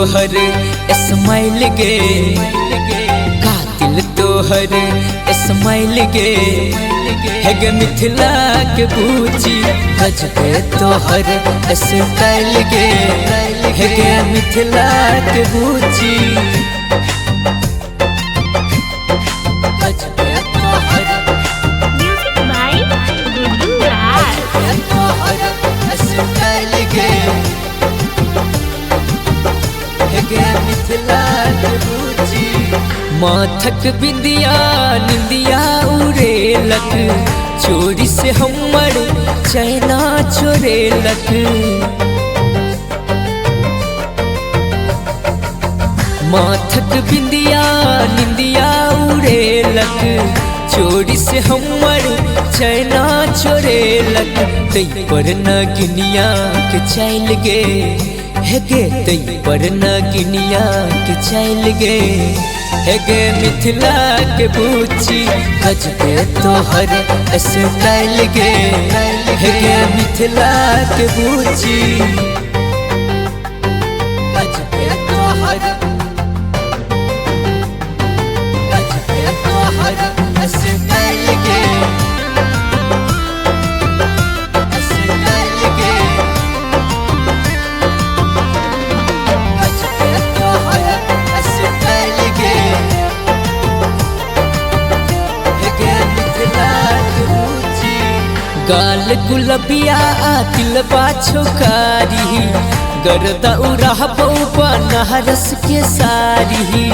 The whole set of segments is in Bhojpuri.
तोहर स्माइल गे, कातिल तोहर स्माइल गे, है गे मिथिला के बूची गजबे तोहर स्टाइल गे, है गे मिथिला के बूची गजबे तोहर म्यूजिक बाय गुड्डू राज। तोहर स्टाइल गे, है गे मिथिला के बूची। माथक बिंदिया निंदिया उड़ेलक, चोरी से हमर चैना चोरेलक। माथक बिंदिया निंदिया उड़ेलक, चोरी से हमर चैना चोरेलक। तई पर नगिनिया के चैल गे, है गे तई पर नगिनिया के चैल गे, है गे मिथिला के बूची गजबे तोहर स्टाइल गे, है गे मिथिला के बूची गजबे तोहर गजबे तोहर स्टाइल गे, स्टाइल गे गजबे तोहर स्टाइल गे, है गे मिथिला के बूची। गाल गुलबिया दिलबा छोकारी, गरदा उड़ाह बउबा नहरस के सारी।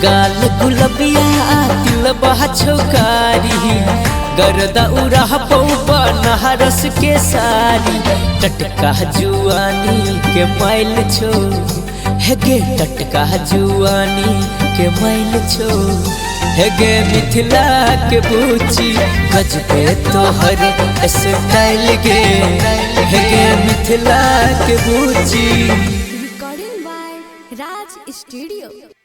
गाल गुलबिया दिलबा छोकारी, गरदा उड़ाह बउबा नहरस के सारी। टटका जुआनी के मैल छो, है गे टटका जुआनी के मैल छो, है गे मिथिला के बूची गजबे तोहर स्टाइल गे, है गे मिथिला के बूची। Recording by Raj Studio.